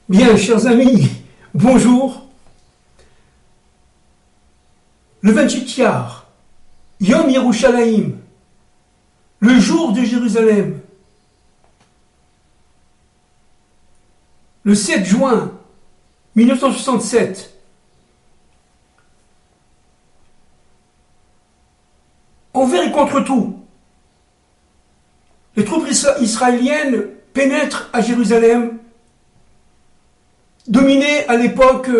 Bien, chers amis, bonjour. Le 28 Iyar, Yom Yerushalayim, le jour de Jérusalem, le 7 juin 1967, envers et contre tout, les troupes israéliennes pénètrent à Jérusalem, dominées à l'époque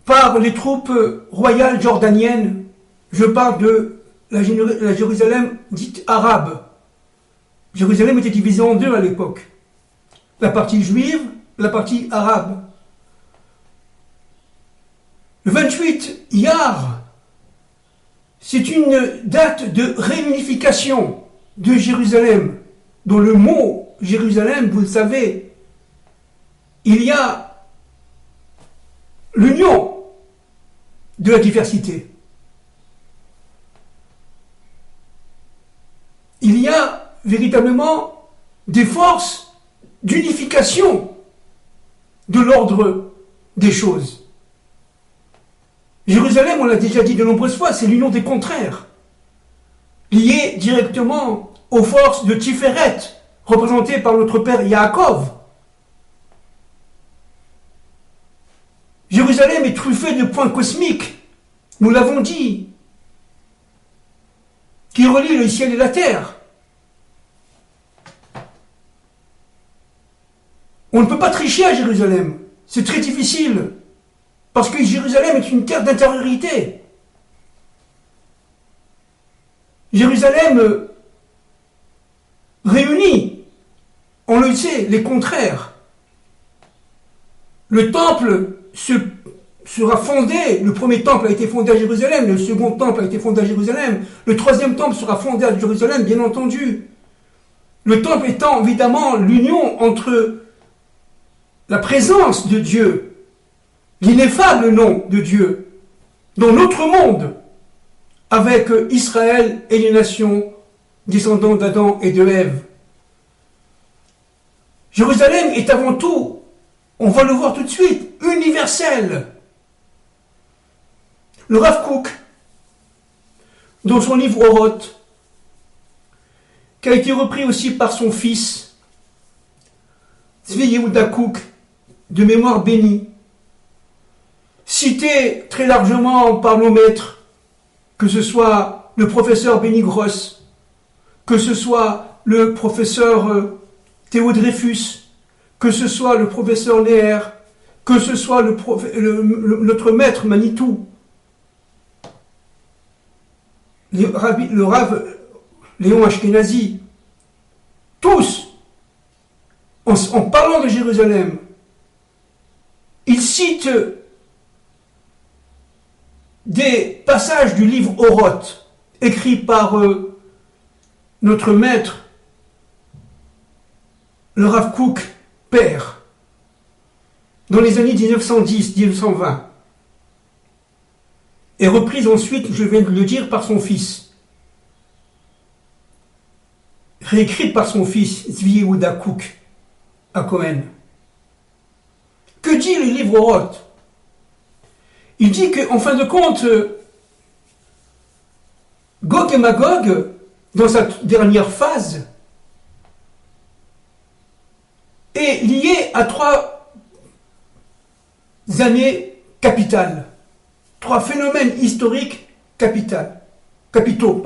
par les troupes royales jordaniennes. Je parle de la Jérusalem dite arabe. Jérusalem était divisée en deux à l'époque. La partie juive, la partie arabe. Le 28 Iyar, c'est une date de réunification de Jérusalem, dont le mot Jérusalem, vous le savez, il y a l'union de la diversité. Il y a véritablement des forces d'unification de l'ordre des choses. Jérusalem, on l'a déjà dit de nombreuses fois, c'est l'union des contraires, liée directement aux forces de Tiferet, représentées par notre père Yaakov. Jérusalem est truffée de points cosmiques, nous l'avons dit, qui relient le ciel et la terre. On ne peut pas tricher à Jérusalem, c'est très difficile, parce que Jérusalem est une terre d'intériorité. Jérusalem réunit, on le sait, les contraires. Le temple sera fondé, le premier temple a été fondé à Jérusalem, le second temple a été fondé à Jérusalem, le troisième temple sera fondé à Jérusalem, bien entendu. Le temple étant évidemment l'union entre la présence de Dieu, l'ineffable nom de Dieu, dans notre monde, avec Israël et les nations descendants d'Adam et de Ève. Jérusalem est avant tout, on va le voir tout de suite, universel. Le Rav Kook, dans son livre Oroth, qui a été repris aussi par son fils, Tzvi Yehuda Kook, de mémoire bénie, cité très largement par nos maîtres, que ce soit le professeur Benny Gross, que ce soit le professeur Théo Dreyfus, que ce soit le professeur Leher, que ce soit notre maître Manitou, le Rav Léon Ashkenazi, tous, en parlant de Jérusalem, ils citent des passages du livre Oroth, écrit par notre maître, le Rav Kook, père, dans les années 1910-1920, et reprise ensuite, je viens de le dire, par son fils, réécrite par son fils, Tzvi Yehuda Kook, à Cohen. Que dit le livre Oroth? Il dit qu'en fin de compte, Gog et Magog, dans sa dernière phase, est lié à trois années capitales, trois phénomènes historiques capitaux.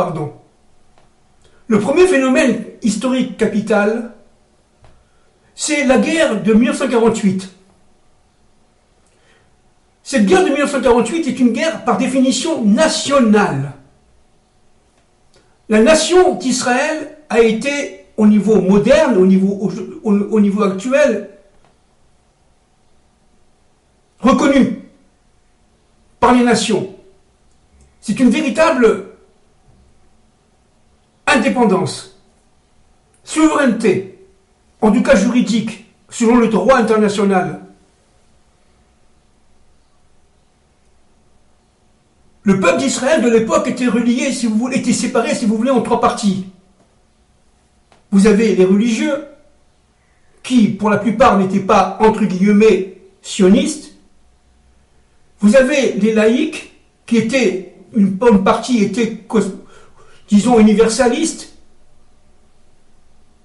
Le premier phénomène historique capital, c'est la guerre de 1948. Cette guerre de 1948 est une guerre par définition nationale. La nation d'Israël a été, au niveau moderne, au niveau actuel, reconnue par les nations. C'est une véritable indépendance, souveraineté, en tout cas juridique, selon le droit international. Le peuple d'Israël de l'époque était relié, était séparé, si vous voulez, en trois parties. Vous avez les religieux, qui, pour la plupart, n'étaient pas, entre guillemets, sionistes. Vous avez les laïcs, qui étaient, une bonne partie étaient, disons, universalistes,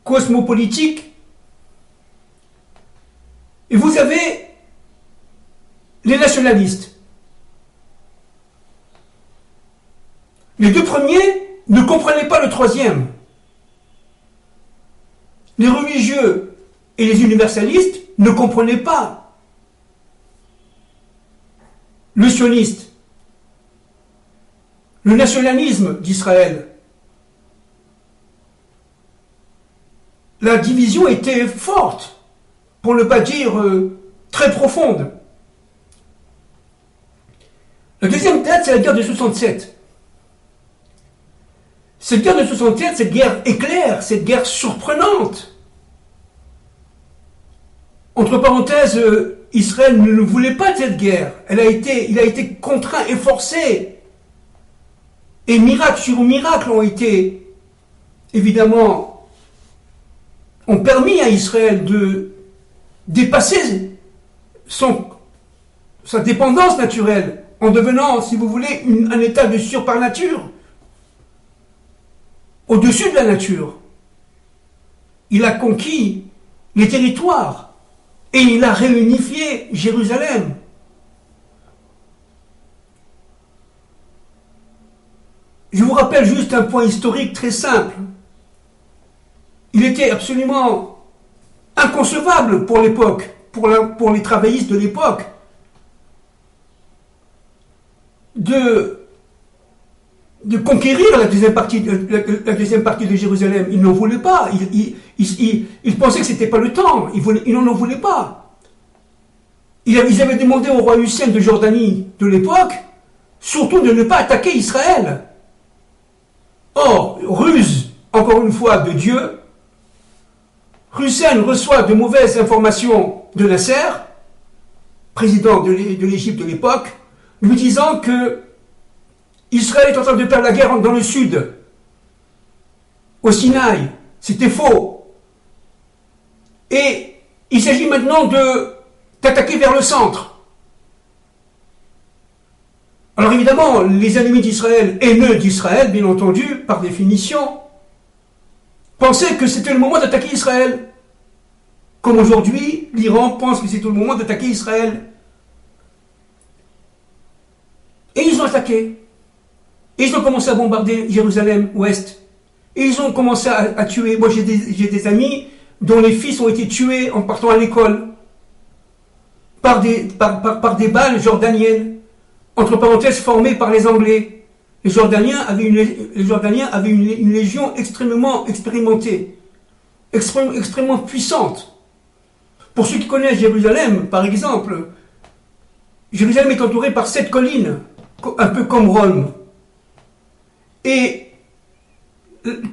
cosmopolitiques. Et vous avez les nationalistes. Les deux premiers ne comprenaient pas le troisième. Les religieux et les universalistes ne comprenaient pas le sioniste, le nationalisme d'Israël. La division était forte, pour ne pas dire très profonde. La deuxième date, c'est la guerre de 67. Cette guerre de 67, cette guerre éclair, cette guerre surprenante. Entre parenthèses, Israël ne voulait pas de cette guerre. Il a été contraint et forcé. Et miracle sur miracle ont été, évidemment, ont permis à Israël de dépasser sa dépendance naturelle en devenant, si vous voulez, un état de surparnature. Au-dessus de la nature. Il a conquis les territoires et il a réunifié Jérusalem. Je vous rappelle juste un point historique très simple. Il était absolument inconcevable pour l'époque, pour les travaillistes de l'époque, de conquérir la deuxième partie de Jérusalem. Ils n'en voulaient pas. Ils pensaient que ce n'était pas le temps. Ils n'en voulaient pas. Ils avaient demandé au roi Hussein de Jordanie de l'époque, surtout de ne pas attaquer Israël. Or, ruse, encore une fois, de Dieu, Hussein reçoit de mauvaises informations de Nasser, président de l'Égypte de l'époque, lui disant que Israël est en train de perdre la guerre dans le sud, au Sinaï. C'était faux. Et il s'agit maintenant d'attaquer vers le centre. Alors évidemment, les ennemis d'Israël, haineux d'Israël, bien entendu, par définition, pensaient que c'était le moment d'attaquer Israël. Comme aujourd'hui, l'Iran pense que c'est le moment d'attaquer Israël. Et ils ont attaqué. Et ils ont commencé à bombarder Jérusalem Ouest. Et ils ont commencé à tuer. Moi, j'ai des amis dont les fils ont été tués en partant à l'école par des balles jordaniennes, entre parenthèses formées par les Anglais. Les Jordaniens avaient une légion extrêmement expérimentée, extrêmement puissante. Pour ceux qui connaissent Jérusalem, par exemple, Jérusalem est entourée par 7 collines, un peu comme Rome. Et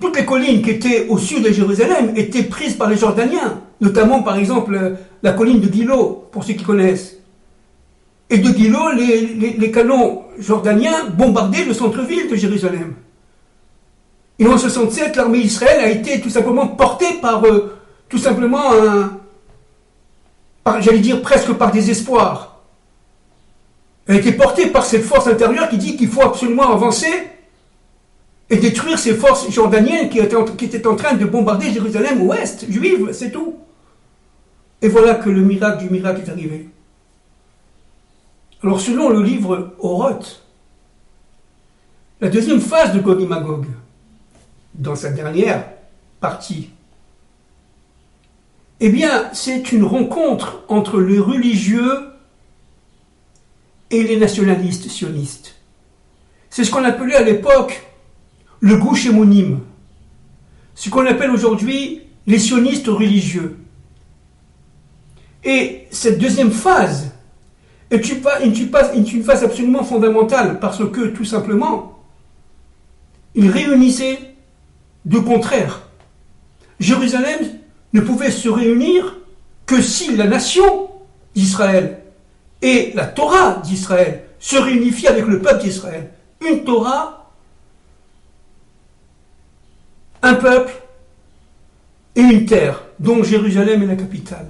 toutes les collines qui étaient au sud de Jérusalem étaient prises par les Jordaniens, notamment par exemple la colline de Gilo, pour ceux qui connaissent. Et de Gilo, les canons jordaniens bombardaient le centre-ville de Jérusalem. Et en 67, l'armée d'Israël a été tout simplement portée par, tout simplement, j'allais dire presque par désespoir. Elle a été portée par cette force intérieure qui dit qu'il faut absolument avancer et détruire ces forces jordaniennes qui étaient en train de bombarder Jérusalem ouest, juive, c'est tout. Et voilà que le miracle du miracle est arrivé. Alors selon le livre Oroth, la deuxième phase de Gog et Magog, dans sa dernière partie, eh bien c'est une rencontre entre les religieux et les nationalistes sionistes. C'est ce qu'on appelait à l'époque le Gush Emunim, ce qu'on appelle aujourd'hui les sionistes religieux. Et cette deuxième phase est une phase absolument fondamentale parce que, tout simplement, il réunissait deux contraires. Jérusalem ne pouvait se réunir que si la nation d'Israël et la Torah d'Israël se réunifiaient avec le peuple d'Israël. Une Torah, un peuple et une terre dont Jérusalem est la capitale.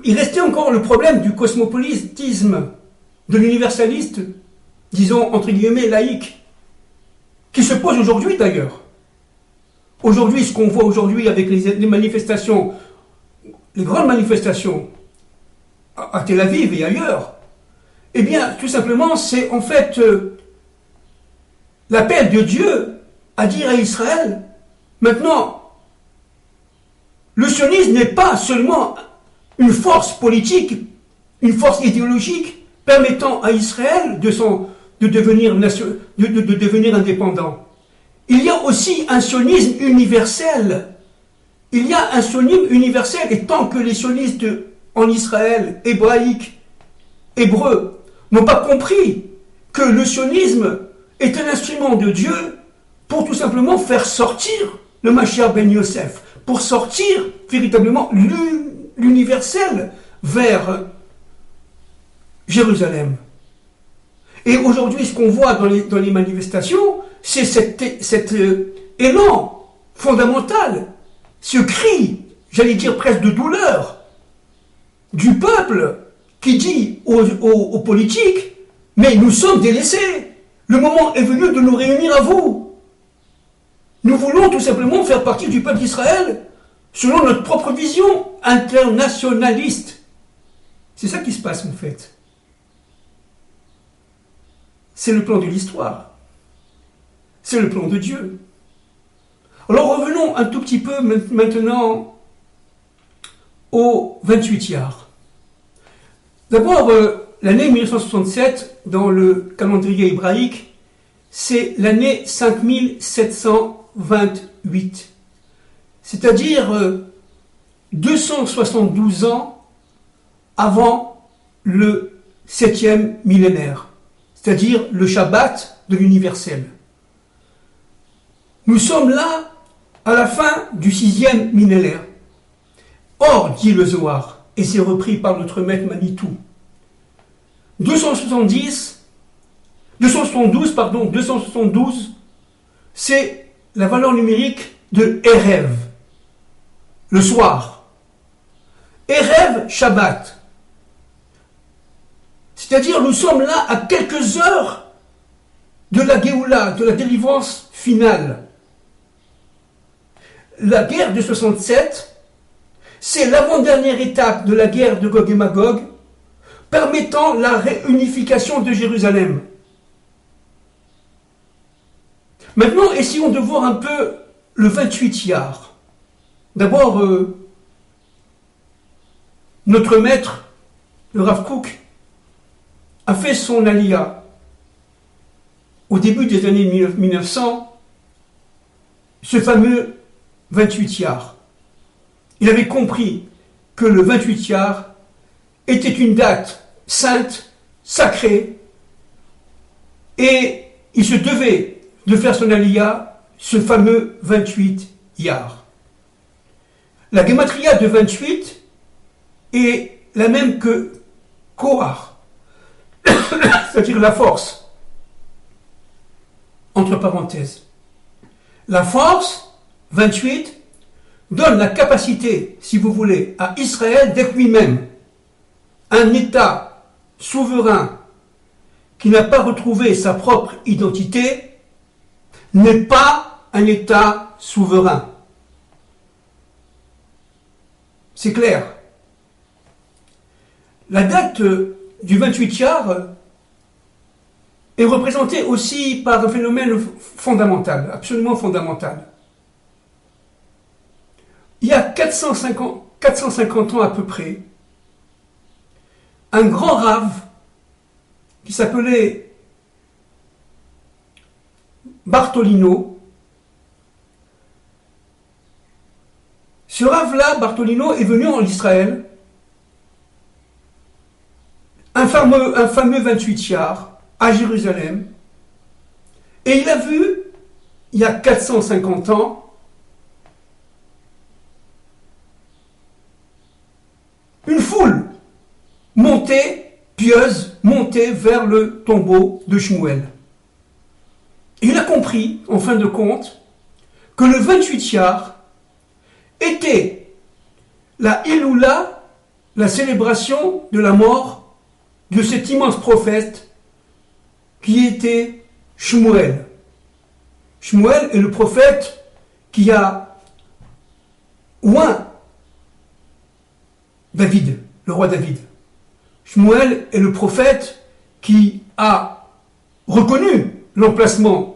Il restait encore le problème du cosmopolitisme, de l'universaliste, disons entre guillemets laïque, qui se pose aujourd'hui d'ailleurs. Aujourd'hui, ce qu'on voit aujourd'hui avec les manifestations, les grandes manifestations à Tel Aviv et ailleurs, eh bien, tout simplement, c'est en fait l'appel de Dieu à dire à Israël, maintenant, le sionisme n'est pas seulement une force politique, une force idéologique permettant à Israël de devenir indépendant. Il y a aussi un sionisme universel. Il y a un sionisme universel, et tant que les sionistes en Israël, hébraïques, hébreux, n'ont pas compris que le sionisme est un instrument de Dieu pour tout simplement faire sortir le Mashiach ben Yosef, pour sortir véritablement l'universel vers Jérusalem. Et aujourd'hui, ce qu'on voit dans les manifestations, c'est cet élan fondamental, ce cri, j'allais dire presque de douleur, du peuple qui dit aux politiques, mais nous sommes délaissés, le moment est venu de nous réunir à vous. Nous voulons tout simplement faire partie du peuple d'Israël selon notre propre vision internationaliste. C'est ça qui se passe en fait. C'est le plan de l'histoire. C'est le plan de Dieu. Alors revenons un tout petit peu maintenant au 28 Iyar. D'abord, l'année 1967, dans le calendrier hébraïque, c'est l'année 5728. C'est-à-dire 272 ans avant le 7e millénaire, c'est-à-dire le Shabbat de l'universel. Nous sommes là à la fin du 6e millénaire. Or, dit le Zohar, et c'est repris par notre maître Manitou, 272, c'est la valeur numérique de Erev, le soir. Erev Shabbat. C'est-à-dire, nous sommes là à quelques heures de la Géoula, de la délivrance finale. La guerre de 67, c'est l'avant-dernière étape de la guerre de Gog et Magog, permettant la réunification de Jérusalem. Maintenant, essayons de voir un peu le 28 Iyar. D'abord, notre maître, le Rav Kook, a fait son aliyah au début des années 1900, ce fameux 28 Iyar. Il avait compris que le 28 Iyar était une date sainte, sacrée, et il se devait de faire son aliyah, ce fameux 28 Iyar. La gematria de 28 est la même que Kohar, c'est-à-dire la force, entre parenthèses. La force, 28, donne la capacité, si vous voulez, à Israël d'être lui-même un État souverain qui n'a pas retrouvé sa propre identité, n'est pas un État souverain. C'est clair. La date du 28 Iyar est représentée aussi par un phénomène fondamental, absolument fondamental. Il y a 450 ans à peu près, un grand rave qui s'appelait Bartolino. Ce rave-là, Bartolino, est venu en Israël, un fameux 28 Iyar, à Jérusalem, et il a vu, il y a 450 ans, une foule pieuse, montée vers le tombeau de Shmuel. Et il a compris, en fin de compte, que le 28 Iyar était la Iloula, la célébration de la mort de cet immense prophète qui était Shmuel. Shmuel est le prophète qui a oint David, le roi David. Shmuel est le prophète qui a reconnu l'emplacement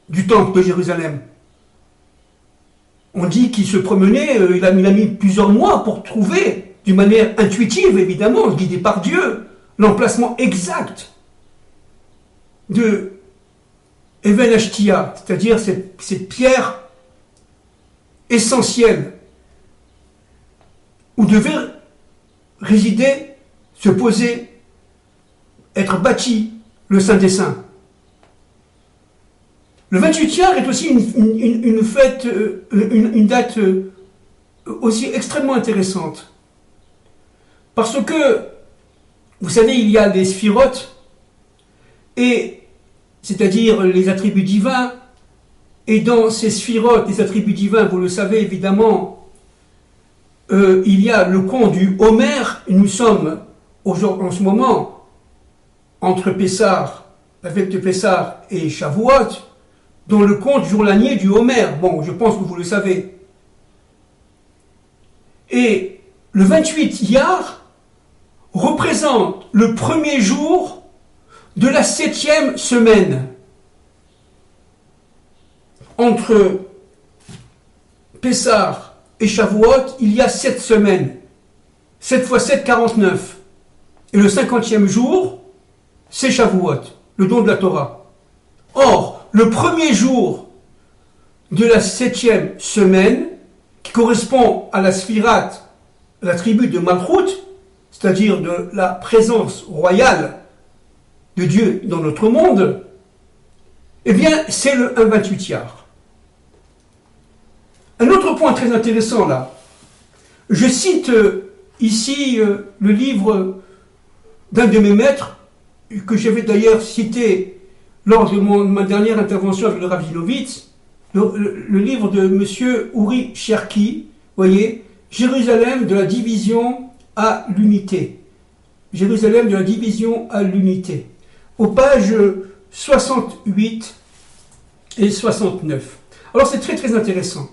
du temple de Jérusalem. On dit qu'il se promenait, il a mis plusieurs mois pour trouver, d'une manière intuitive évidemment, guidé par Dieu, l'emplacement exact de Even Ashtia, c'est-à-dire cette pierre essentielle où devait résider, se poser, être bâti le Saint des Saints. Le 28 Iyar est aussi une fête, une date aussi extrêmement intéressante. Parce que, vous savez, il y a les sphirotes, et c'est-à-dire les attributs divins, et dans ces sphirotes, les attributs divins, vous le savez évidemment, il y a le conte du Homer, et nous sommes en ce moment entre Pessah, la fête de Pessah et Shavuot, dans le conte journalier du Homer. Bon, je pense que vous le savez. Et le 28 Iyar représente le premier jour de la 7e semaine. Entre Pessah et Shavuot, il y a 7 semaines. 7 fois 7, 49. Et le 50e jour, c'est Shavuot, le don de la Torah. Or, le premier jour de la 7e semaine, qui correspond à la Sphirate, la tribu de Malchut, c'est-à-dire de la présence royale de Dieu dans notre monde, eh bien, c'est le 28 Iyar. Un autre point très intéressant là, je cite ici le livre d'un de mes maîtres, que j'avais d'ailleurs cité lors de ma dernière intervention avec le Rav Zilovitz, le livre de M. Uri Cherki, voyez, Jérusalem de la division à l'unité. Jérusalem de la division à l'unité. Aux pages 68 et 69. Alors c'est très très intéressant.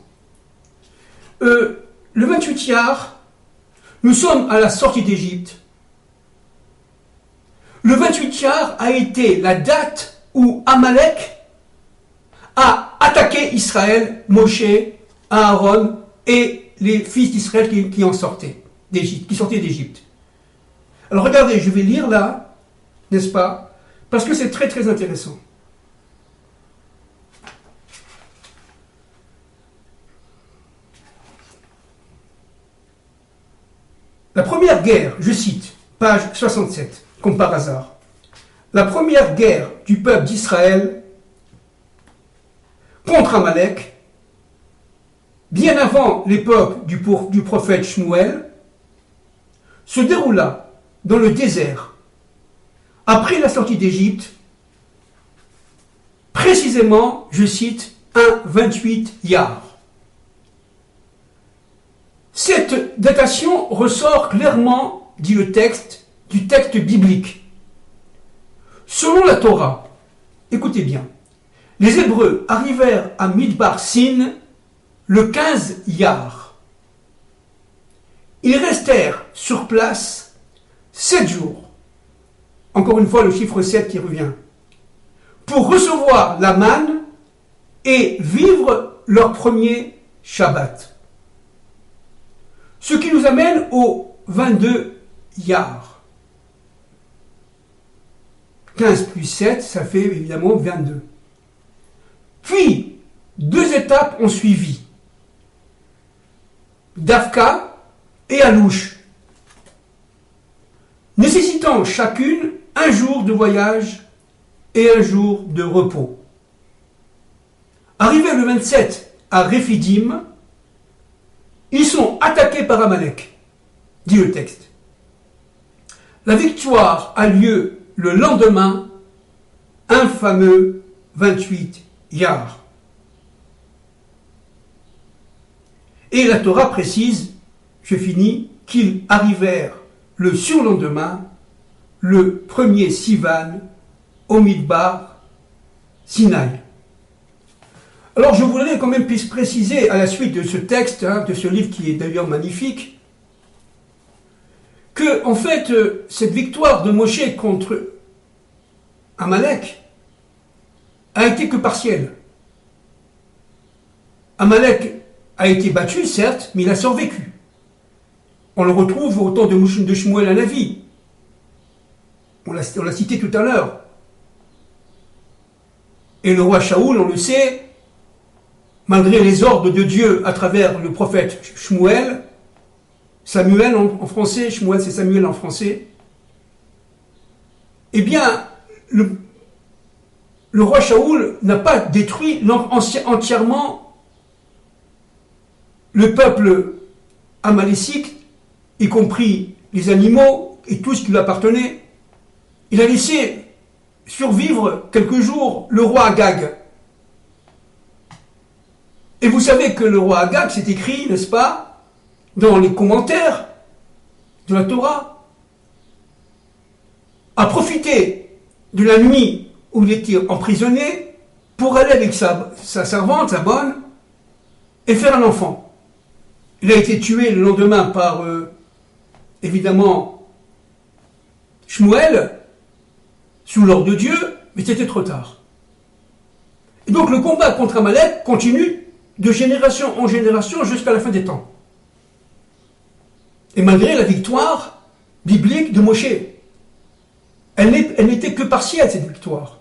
Le 28 Iyar, nous sommes à la sortie d'Égypte. Le 28 Iyar a été la date où Amalek a attaqué Israël, Moshe, Aaron et les fils d'Israël qui en sortaient d'Égypte, qui sortaient d'Égypte. Alors regardez, je vais lire là, n'est-ce pas? Parce que c'est très très intéressant. La première guerre, je cite, page 67, comme par hasard. La première guerre du peuple d'Israël contre Amalek, bien avant l'époque du prophète Shmuel, se déroula dans le désert, après la sortie d'Égypte, précisément, je cite, un 28 Iyar. Cette datation ressort clairement, dit le texte, du texte biblique. Selon la Torah, écoutez bien, les Hébreux arrivèrent à Midbar Sin le 15 Iyar. Ils restèrent sur place 7 jours. Encore une fois, le chiffre 7 qui revient. Pour recevoir la manne et vivre leur premier Shabbat. Ce qui nous amène au 22 Iyar. 15 plus 7, ça fait évidemment 22. Puis, 2 étapes ont suivi. Davka et Alouche, nécessitant chacune un jour de voyage et un jour de repos. Arrivés le 27 à Rephidim, ils sont attaqués par Amalek, dit le texte. La victoire a lieu le lendemain, un fameux 28 Iyar. Et la Torah précise, je finis, qu'ils arrivèrent le surlendemain, le premier Sivan, au Midbar, Sinaï. Alors je voudrais quand même préciser à la suite de ce texte, de ce livre qui est d'ailleurs magnifique, que en fait cette victoire de Moshe contre Amalek a été que partielle. Amalek a été battu, certes, mais il a survécu. On le retrouve au temps de Shmuel Hanavi. On l'a cité tout à l'heure. Et le roi Shaoul, on le sait, malgré les ordres de Dieu à travers le prophète Shmuel, Samuel en français, Shmuel c'est Samuel en français, eh bien, le roi Shaoul n'a pas détruit entièrement le peuple amalécique, y compris les animaux et tout ce qui lui appartenait. Il a laissé survivre quelques jours le roi Agag. Et vous savez que le roi Agag, c'est écrit, n'est-ce pas, dans les commentaires de la Torah, a profité de la nuit où il était emprisonné pour aller avec sa servante, sa bonne, et faire un enfant. Il a été tué le lendemain par, évidemment, Shmuel, sous l'ordre de Dieu, mais c'était trop tard. Et donc le combat contre Amalek continue de génération en génération jusqu'à la fin des temps. Et malgré la victoire biblique de Moshe, elle n'était que partielle, cette victoire.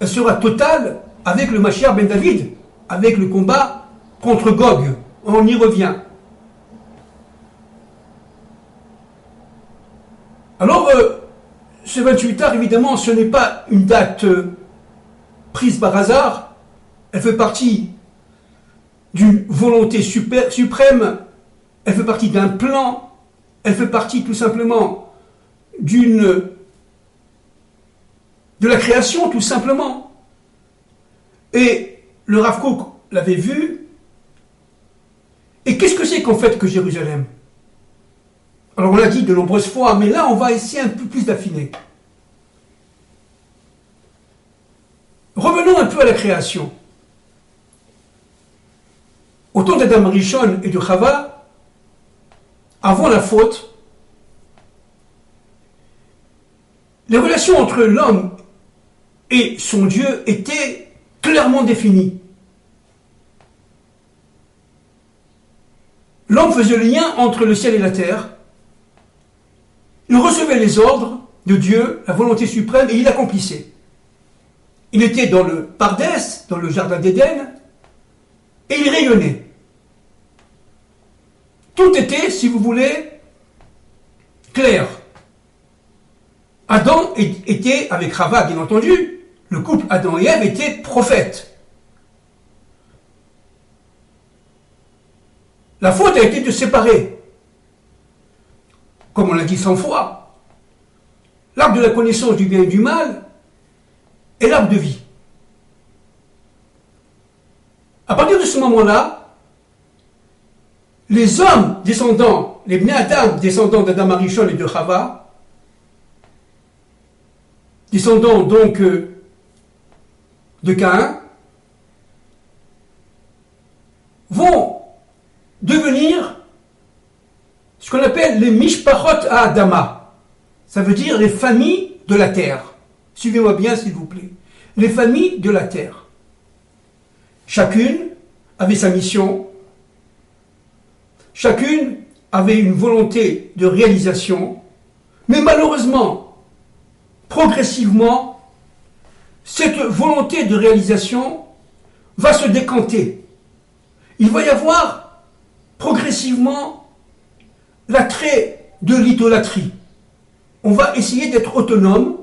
Elle sera totale avec le Mashiach ben David, avec le combat contre Gog. On y revient. Alors, ce 28 art, évidemment, ce n'est pas une date prise par hasard. Elle fait partie d'une volonté suprême. Elle fait partie d'un plan. Elle fait partie tout simplement de la création, tout simplement. Et le Rav Kook l'avait vu. Et qu'est-ce que c'est qu'en fait que Jérusalem? Alors on l'a dit de nombreuses fois, mais là on va essayer un peu plus d'affiner. Revenons un peu à la création. Au temps d'Adam Rishon et de Chava, avant la faute, les relations entre l'homme et son Dieu étaient clairement définies. L'homme faisait le lien entre le ciel et la terre. Il recevait les ordres de Dieu, la volonté suprême, et il l'accomplissait. Il était dans le Pardès, dans le jardin d'Éden, et il rayonnait. Tout était, si vous voulez, clair. Adam était, avec Chava bien entendu, le couple Adam et Ève était prophète. La faute a été de séparer. Comme on l'a dit 100 fois, l'arbre de la connaissance du bien et du mal est l'arbre de vie. À partir de ce moment-là, les hommes descendants, les Bnei Adam descendants d'Adam Arishon et de Chava, descendants donc de Caïn, vont devenir ce qu'on appelle les Mishpachot à Adama. Ça veut dire les familles de la terre. Suivez-moi bien s'il vous plaît. Les familles de la terre. Chacune avait sa mission. Chacune avait une volonté de réalisation. Mais malheureusement, progressivement, cette volonté de réalisation va se décanter. Il va y avoir progressivement l'attrait de l'idolâtrie. On va essayer d'être autonome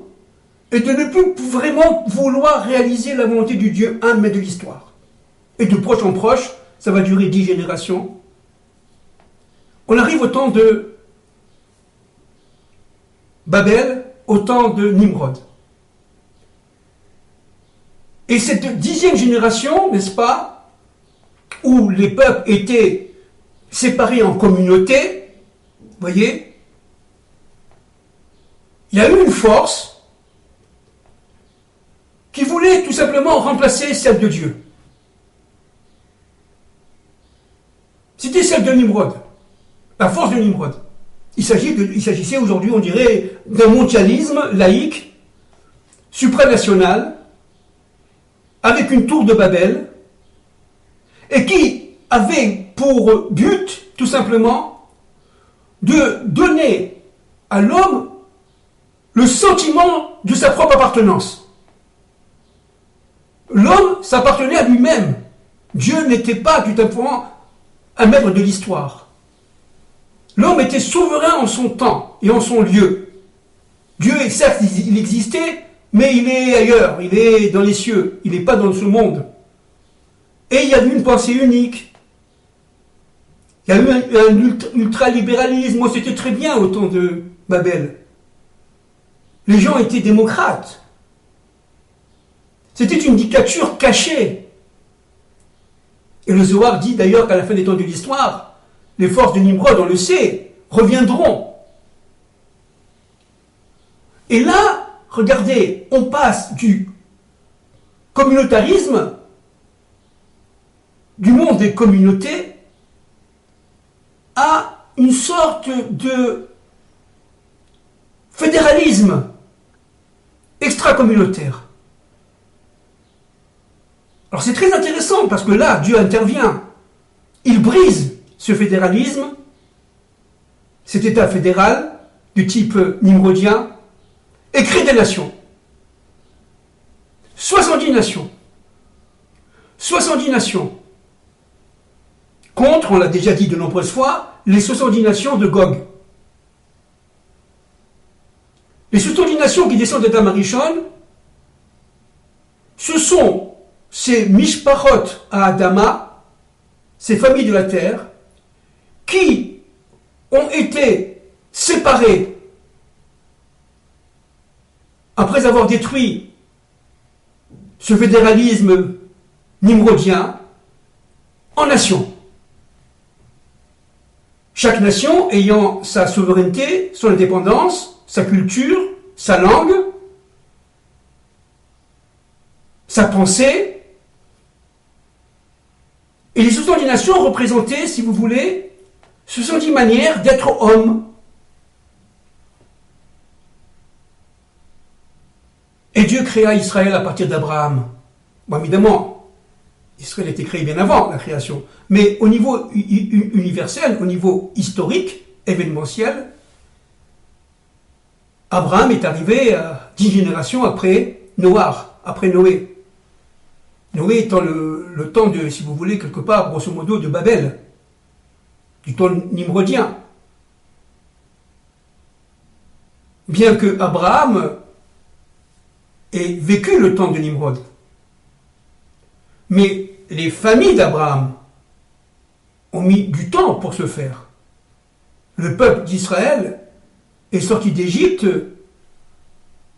et de ne plus vraiment vouloir réaliser la volonté du Dieu un, mais de l'histoire. Et de proche en proche, ça va durer 10 générations. On arrive au temps de Babel, au temps de Nimrod. Et cette 10e génération, n'est-ce pas, où les peuples étaient séparés en communautés, vous voyez, il y a eu une force qui voulait tout simplement remplacer celle de Dieu. C'était celle de Nimrod, la force de Nimrod. Il s'agissait aujourd'hui, on dirait, d'un mondialisme laïque, supranational, avec une tour de Babel, et qui avait pour but, tout simplement, de donner à l'homme le sentiment de sa propre appartenance. L'homme s'appartenait à lui-même. Dieu n'était pas tout simplement un maître de l'histoire. L'homme était souverain en son temps et en son lieu. Dieu, certes, il existait, mais il est ailleurs, il est dans les cieux, il n'est pas dans ce monde. Et il y a eu une pensée unique. Il y a eu un ultralibéralisme. Moi, c'était très bien au temps de Babel. Les gens étaient démocrates. C'était une dictature cachée. Et le Zohar dit d'ailleurs qu'à la fin des temps de l'histoire, les forces de Nimrod, on le sait, reviendront. Et là, regardez, on passe du communautarisme, du monde des communautés, à une sorte de fédéralisme extra-communautaire. Alors c'est très intéressant parce que là, Dieu intervient. Il brise ce fédéralisme, cet État fédéral du type nimrodien, et crée des nations. 70 nations. 70 nations. Contre, on l'a déjà dit de nombreuses fois, les 70 nations de Gog. Les 70 nations qui descendent d'Adam Arishon, ce sont ces Mishpachot à Adama, ces familles de la terre, qui ont été séparées après avoir détruit ce fédéralisme nimrodien en nations. Chaque nation ayant sa souveraineté, son indépendance, sa culture, sa langue, sa pensée. Et les 70 nations représentaient, si vous voulez, 70 manières d'être homme. Et Dieu créa Israël à partir d'Abraham. Bon, évidemment, Israël a été créé bien avant la création. Mais au niveau universel, au niveau historique, événementiel, Abraham est arrivé à 10 générations après Noah, après Noé. Noé étant le temps de, si vous voulez, quelque part, grosso modo, de Babel, du temps nimrodien. Bien que Abraham ait vécu le temps de Nimrod. Mais les familles d'Abraham ont mis du temps pour se faire. Le peuple d'Israël est sorti d'Égypte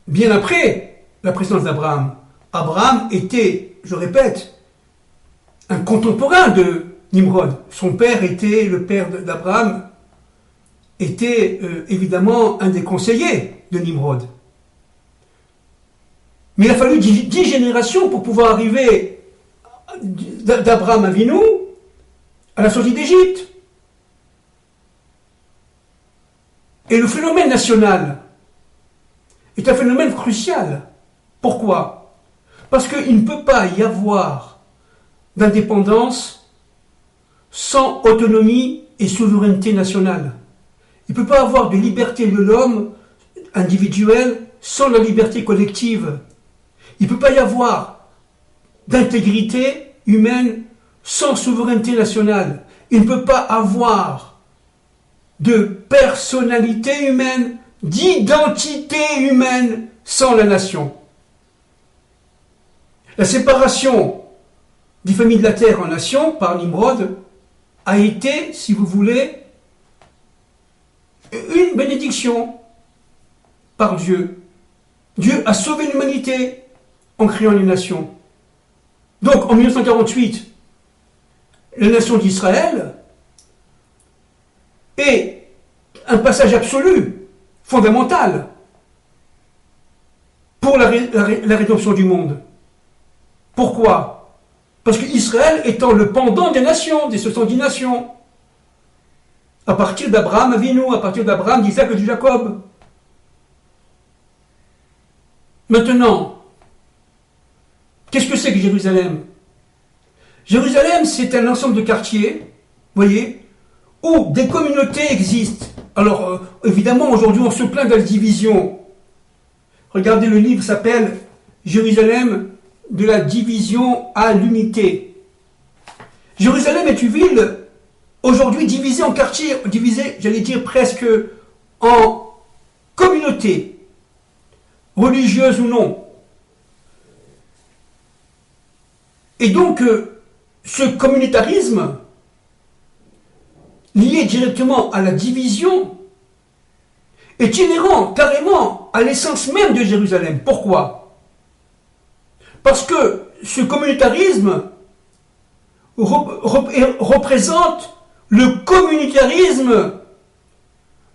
bien après la présence d'Abraham. Abraham était, je répète, un contemporain de Nimrod. Son père était, le père d'Abraham, était évidemment un des conseillers de Nimrod. Mais il a fallu 10 générations pour pouvoir arriver d'Abraham Avinu à la sortie d'Égypte. Et le phénomène national est un phénomène crucial. Pourquoi ? Parce qu'il ne peut pas y avoir d'indépendance sans autonomie et souveraineté nationale. Il ne peut pas avoir de liberté de l'homme individuel sans la liberté collective. Il ne peut pas y avoir d'intégrité humaine sans souveraineté nationale. Il ne peut pas avoir de personnalité humaine, d'identité humaine sans la nation. La séparation des familles de la terre en nations par Nimrod a été, si vous voulez, une bénédiction par Dieu. Dieu a sauvé l'humanité en créant les nations. Donc, en 1948, la nation d'Israël est un passage absolu, fondamental, pour la rédemption du monde. Pourquoi? Parce qu'Israël étant le pendant des nations, des 70 nations, à partir d'Abraham Avinu, à partir d'Abraham, d'Isaac et de Jacob. Maintenant, qu'est-ce que c'est que Jérusalem? Jérusalem, c'est un ensemble de quartiers, voyez, où des communautés existent. Alors, évidemment, aujourd'hui, on se plaint de la division. Regardez, le livre s'appelle Jérusalem de la division à l'unité. Jérusalem est une ville aujourd'hui divisée en quartiers, divisée, j'allais dire, presque en communautés, religieuses ou non. Et donc, ce communautarisme, lié directement à la division, est inhérent carrément à l'essence même de Jérusalem. Pourquoi? Parce que ce communautarisme représente le communautarisme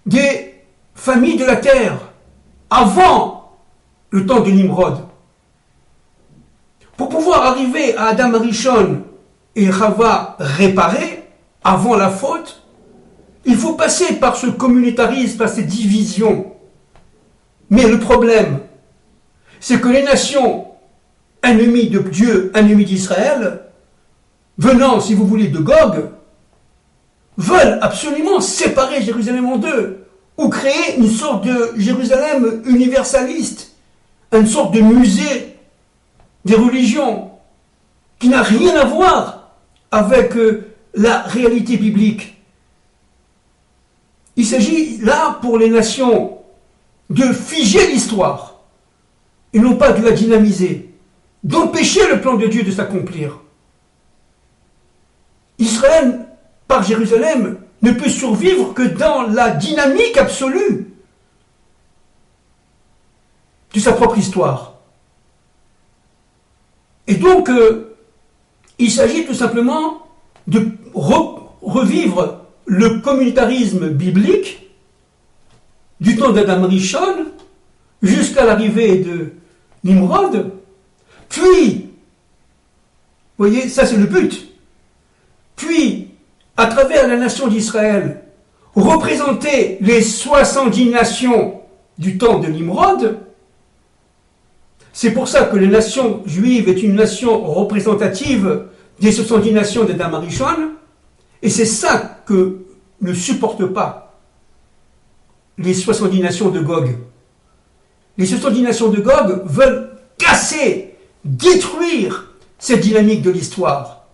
des familles de la terre avant le temps de Nimrod. Pour pouvoir arriver à Adam Arishon et Chava réparés avant la faute, il faut passer par ce communautarisme, par cette division. Mais le problème, c'est que les nations ennemies de Dieu, ennemies d'Israël, venant, si vous voulez, de Gog, veulent absolument séparer Jérusalem en deux, ou créer une sorte de Jérusalem universaliste, une sorte de musée des religions, qui n'a rien à voir avec la réalité biblique. Il s'agit là, pour les nations, de figer l'histoire, et non pas de la dynamiser, d'empêcher le plan de Dieu de s'accomplir. Israël, par Jérusalem, ne peut survivre que dans la dynamique absolue de sa propre histoire. Et donc, il s'agit tout simplement de revivre le communautarisme biblique du temps d'Adam Rishon jusqu'à l'arrivée de Nimrod, puis, vous voyez, ça c'est le but, puis, à travers la nation d'Israël, représenter les 70 nations du temps de Nimrod. C'est pour ça que la nation juive est une nation représentative des 70 nations d'Adam Arishon, et c'est ça que ne supportent pas les 70 nations de Gog. Les 70 nations de Gog veulent casser, détruire cette dynamique de l'histoire.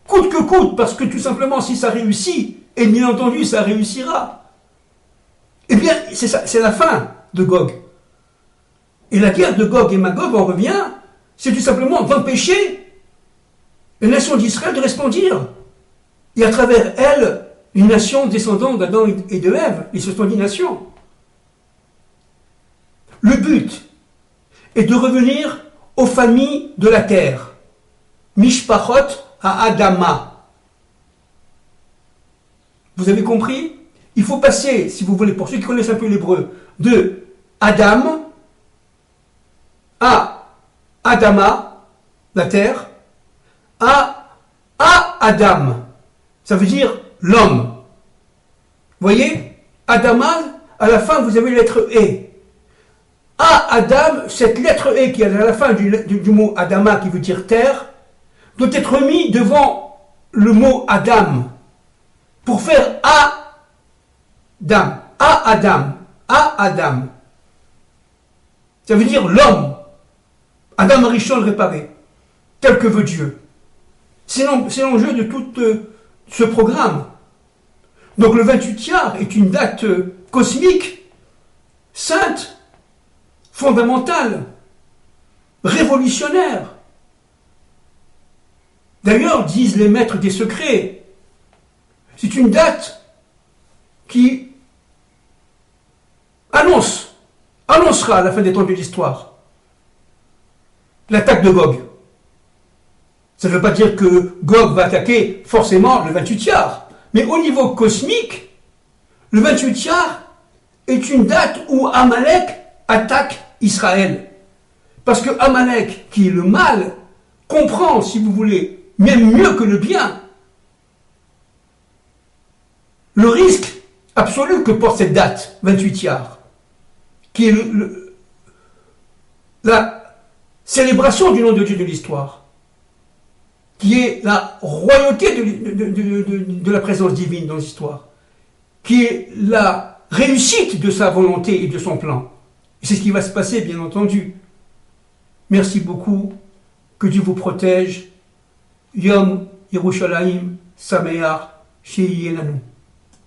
Coûte que coûte, parce que tout simplement, si ça réussit, et bien entendu, ça réussira, eh bien, c'est ça, c'est la fin de Gog. Et la guerre de Gog et Magog, on revient, c'est tout simplement d'empêcher la nation d'Israël de resplendir. Et à travers elle, une nation descendante d'Adam et de Ève, les 70 nations. Le but est de revenir aux familles de la terre. Mishpachot à Adama. Vous avez compris? Il faut passer, si vous voulez, pour ceux qui connaissent un peu l'hébreu, de Adam à Adama, la terre, à Adam. Ça veut dire l'homme. Vous voyez? Adama, à la fin, vous avez la lettre E. À Adam, cette lettre E qui est à la fin du mot Adama, qui veut dire terre, doit être mis devant le mot Adam, pour faire Adam, Adam, Adam. Ça veut dire l'homme. Adam Arishon réparé, tel que veut Dieu. C'est l'enjeu de tout ce programme. Donc le 28 Iyar est une date cosmique, sainte, fondamentale, révolutionnaire. D'ailleurs, disent les maîtres des secrets, c'est une date qui annoncera la fin des temps de l'histoire. L'attaque de Gog. Ça ne veut pas dire que Gog va attaquer forcément le 28 Iyar, Mais au niveau cosmique, le 28 Iyar est une date où Amalek attaque Israël. Parce que Amalek, qui est le mal, comprend, si vous voulez, même mieux que le bien, le risque absolu que porte cette date, 28 Iyar, qui est la célébration du nom de Dieu de l'histoire, qui est la royauté de la présence divine dans l'histoire, qui est la réussite de sa volonté et de son plan. Et c'est ce qui va se passer, bien entendu. Merci beaucoup. Que Dieu vous protège. Yom Yerushalayim Sameach Sheyieh Lanu.